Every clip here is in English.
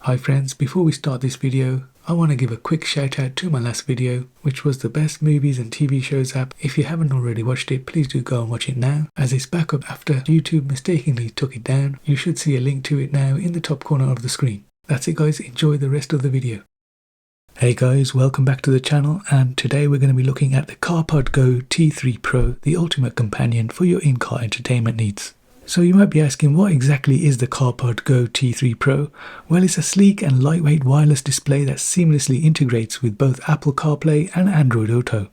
Hi friends, before we start this video, I want to give a quick shout out to my last video, which was the best movies and TV shows app. If you haven't already watched it, please do go and watch it now, as it's back up after YouTube mistakenly took it down. You should see a link to it now in the top corner of the screen. That's it guys, enjoy the rest of the video. Hey guys, welcome back to the channel, and today we're going to be looking at the CarpodGo T3 Pro, the ultimate companion for your in-car entertainment needs. So you might be asking, what exactly is the CarpodGo T3 Pro? Well, it's a sleek and lightweight wireless display that seamlessly integrates with both Apple CarPlay and Android Auto.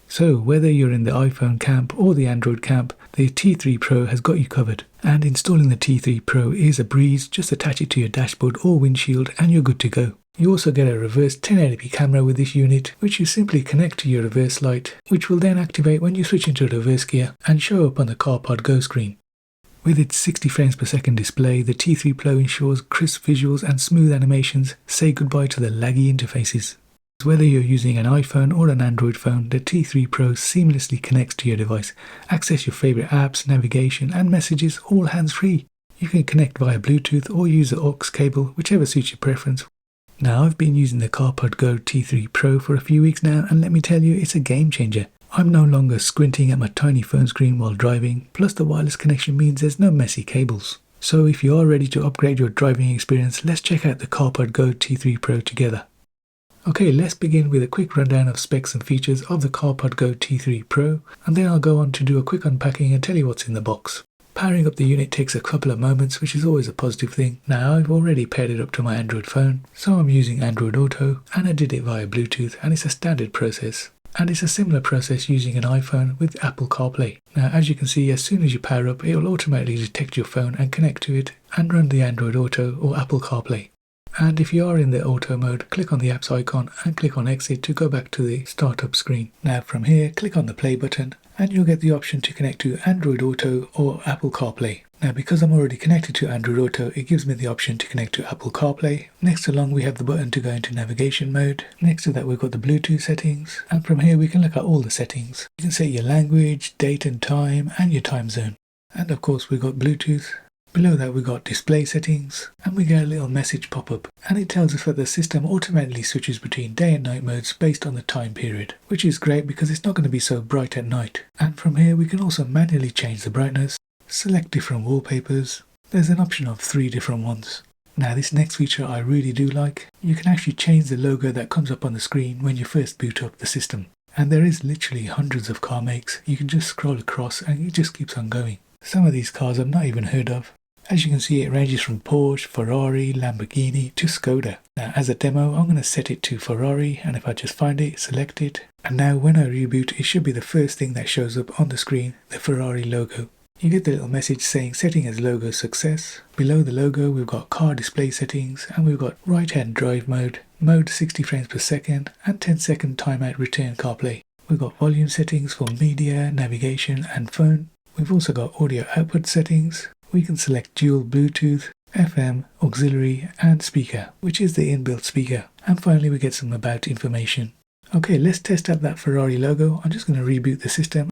So whether you're in the iPhone camp or the Android camp, the T3 Pro has got you covered. And installing the T3 Pro is a breeze. Just attach it to your dashboard or windshield and you're good to go. You also get a reverse 1080p camera with this unit, which you simply connect to your reverse light, which will then activate when you switch into reverse gear and show up on the CarPodGo screen. With its 60 frames per second display, the T3 Pro ensures crisp visuals and smooth animations. Say goodbye to the laggy interfaces. Whether you're using an iPhone or an Android phone, the T3 Pro seamlessly connects to your device. Access your favorite apps, navigation and messages all hands-free. You can connect via Bluetooth or use the aux cable, whichever suits your preference. Now, I've been using the CarpodGo T3 Pro for a few weeks now, and let me tell you, it's a game changer. I'm no longer squinting at my tiny phone screen while driving, plus the wireless connection means there's no messy cables. So if you are ready to upgrade your driving experience, let's check out the CarpodGo T3 Pro together. Okay, let's begin with a quick rundown of specs and features of the CarpodGo T3 Pro, and then I'll go on to do a quick unpacking and tell you what's in the box. Powering up the unit takes a couple of moments, which is always a positive thing. Now, I've already paired it up to my Android phone, so I'm using Android Auto, and I did it via Bluetooth, and it's a standard process. And it's a similar process using an iPhone with Apple CarPlay. Now, as you can see, as soon as you power up, it will automatically detect your phone and connect to it and run the Android Auto or Apple CarPlay. And if you are in the auto mode, click on the apps icon and click on exit to go back to the startup screen. Now from here, click on the play button and you'll get the option to connect to Android Auto or Apple CarPlay. Now because I'm already connected to Android Auto, it gives me the option to connect to Apple CarPlay. Next along we have the button to go into navigation mode. Next to that we've got the Bluetooth settings, and from here we can look at all the settings. You can set your language, date and time, and your time zone. And of course we've got Bluetooth. Below that we've got display settings, and we get a little message pop-up, and it tells us that the system automatically switches between day and night modes based on the time period, which is great because it's not going to be so bright at night. And from here we can also manually change the brightness, select different wallpapers. There's an option of 3 different ones. Now this next feature I really do like. You can actually change the logo that comes up on the screen when you first boot up the system. And there is literally hundreds of car makes. You can just scroll across and it just keeps on going. Some of these cars I've not even heard of. As you can see, it ranges from Porsche, Ferrari, Lamborghini to Skoda. Now as a demo, I'm going to set it to Ferrari, and if I just find it, select it. And now when I reboot, it should be the first thing that shows up on the screen, the Ferrari logo. You get the little message saying setting as logo success. Below the logo we've got car display settings, and we've got right hand drive mode, mode 60 frames per second and 10-second timeout return CarPlay. We've got volume settings for media, navigation and phone. We've also got audio output settings. We can select dual Bluetooth, FM, auxiliary and speaker, which is the inbuilt speaker. And finally we get some about information. Okay, let's test out that Ferrari logo. I'm just going to reboot the system.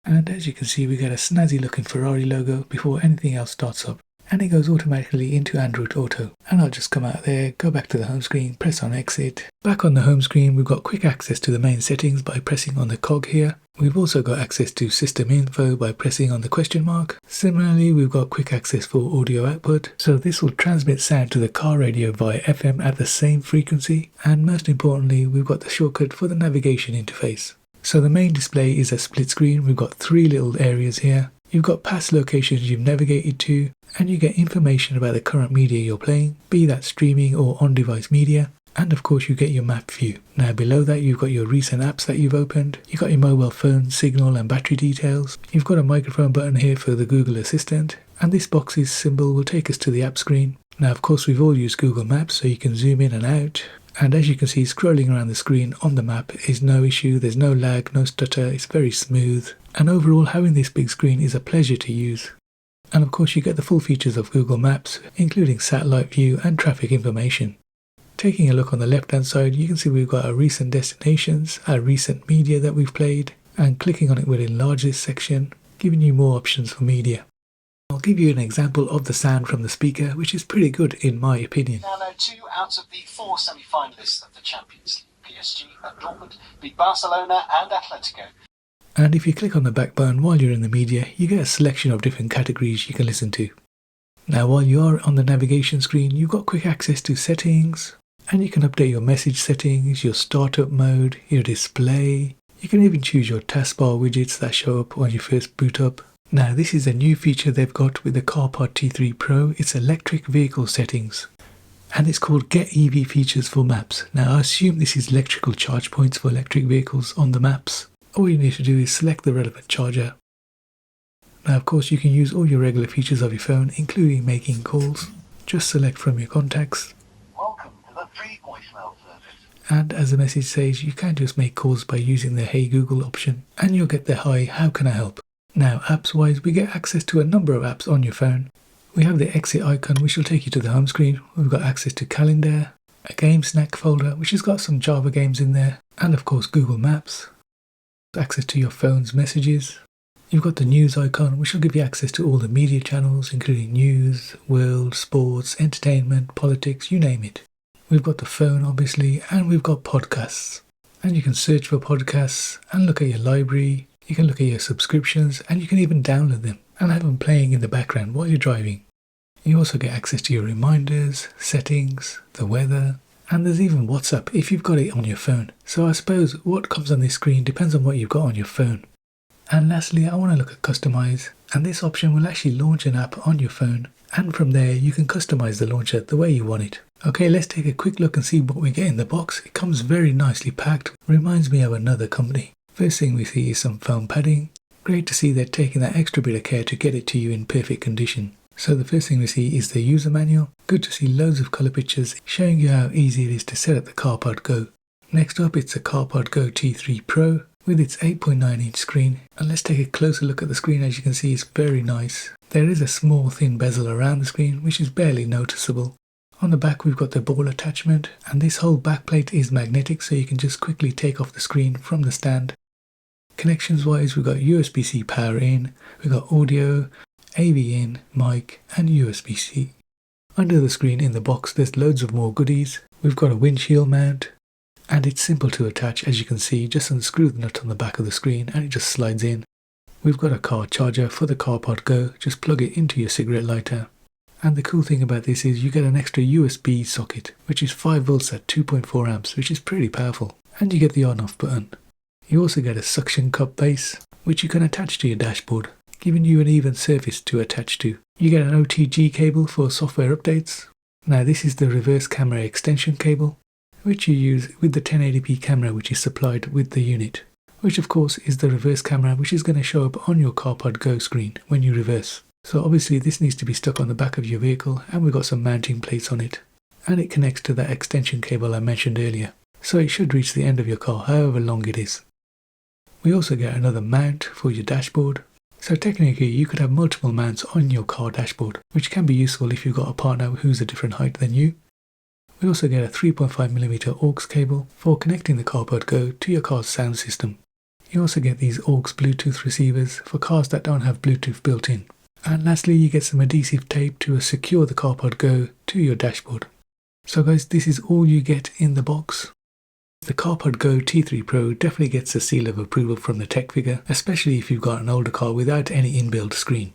And as you can see, we get a snazzy looking Ferrari logo before anything else starts up. And it goes automatically into Android Auto. And I'll just come out there, go back to the home screen, press on exit. Back on the home screen, we've got quick access to the main settings by pressing on the cog here. We've also got access to system info by pressing on the question mark. Similarly, we've got quick access for audio output. So this will transmit sound to the car radio via FM at the same frequency. And most importantly, we've got the shortcut for the navigation interface. So the main display is a split screen. We've got 3 little areas here. You've got past locations you've navigated to, and you get information about the current media you're playing, be that streaming or on-device media, and of course you get your map view. Now below that you've got your recent apps that you've opened, you've got your mobile phone, signal and battery details, you've got a microphone button here for the Google Assistant, and this box's symbol will take us to the app screen. Now of course we've all used Google Maps, so you can zoom in and out. And as you can see, scrolling around the screen on the map is no issue, there's no lag, no stutter, it's very smooth. And overall, having this big screen is a pleasure to use. And of course you get the full features of Google Maps, including satellite view and traffic information. Taking a look on the left hand side, you can see we've got our recent destinations, our recent media that we've played, and clicking on it will enlarge this section, giving you more options for media. I'll give you an example of the sound from the speaker, which is pretty good in my opinion. Now know 2 out of the 4 semi-finalists of the Champions League, PSG and Dortmund beat Barcelona and Atletico. And if you click on the back button while you're in the media, you get a selection of different categories you can listen to. Now while you are on the navigation screen, you've got quick access to settings, and you can update your message settings, your startup mode, your display. You can even choose your taskbar widgets that show up when you first boot up. Now this is a new feature they've got with the CarPod T3 Pro. It's electric vehicle settings, and it's called Get EV Features for Maps. Now I assume this is electrical charge points for electric vehicles on the maps. All you need to do is select the relevant charger. Now of course you can use all your regular features of your phone, including making calls. Just select from your contacts. Welcome to the free voicemail service. And as the message says, you can just make calls by using the Hey Google option, and you'll get the Hi, how can I help? Now apps wise, we get access to a number of apps on your phone. We have the exit icon, which will take you to the home screen. We've got access to calendar, a game snack folder which has got some Java games in there, and of course Google Maps. Access to your phone's messages. You've got the news icon, which will give you access to all the media channels, including news, world, sports, entertainment, politics, you name it. We've got the phone obviously, and we've got podcasts. And you can search for podcasts and look at your library. You can look at your subscriptions, and you can even download them and have them playing in the background while you're driving. You also get access to your reminders, settings, the weather, and there's even WhatsApp if you've got it on your phone. So I suppose what comes on this screen depends on what you've got on your phone. And lastly, I want to look at customize, and this option will actually launch an app on your phone, and from there you can customize the launcher the way you want it. Okay, let's take a quick look and see what we get in the box. It comes very nicely packed, reminds me of another company. First thing we see is some foam padding. Great to see they're taking that extra bit of care to get it to you in perfect condition. So the first thing we see is the user manual. Good to see loads of colour pictures showing you how easy it is to set up the CarpodGo. Next up, it's the CarpodGo T3 Pro with its 8.9-inch screen. And let's take a closer look at the screen. As you can see, it's very nice. There is a small thin bezel around the screen, which is barely noticeable. On the back we've got the ball attachment, and this whole backplate is magnetic, so you can just quickly take off the screen from the stand. Connections wise, we've got USB-C power in, we've got audio, AV in, mic and USB-C. Under the screen in the box there's loads of more goodies. We've got a windshield mount, and it's simple to attach. As you can see, just unscrew the nut on the back of the screen and it just slides in. We've got a car charger for the CarPodGo, just plug it into your cigarette lighter. And the cool thing about this is you get an extra USB socket, which is 5 volts at 2.4 amps, which is pretty powerful. And you get the on off button. You also get a suction cup base, which you can attach to your dashboard, giving you an even surface to attach to. You get an OTG cable for software updates. Now this is the reverse camera extension cable, which you use with the 1080p camera which is supplied with the unit, which of course is the reverse camera which is going to show up on your CarPodGo screen when you reverse. So obviously this needs to be stuck on the back of your vehicle, and we've got some mounting plates on it. And it connects to that extension cable I mentioned earlier, so it should reach the end of your car however long it is. We also get another mount for your dashboard. So technically you could have multiple mounts on your car dashboard, which can be useful if you've got a partner who's a different height than you. We also get a 3.5mm aux cable for connecting the CarpodGo to your car's sound system. You also get these aux Bluetooth receivers for cars that don't have Bluetooth built in. And lastly, you get some adhesive tape to secure the CarpodGo to your dashboard. So guys, this is all you get in the box. The CarpodGo T3 Pro definitely gets a seal of approval from the tech figure, especially if you've got an older car without any inbuilt screen.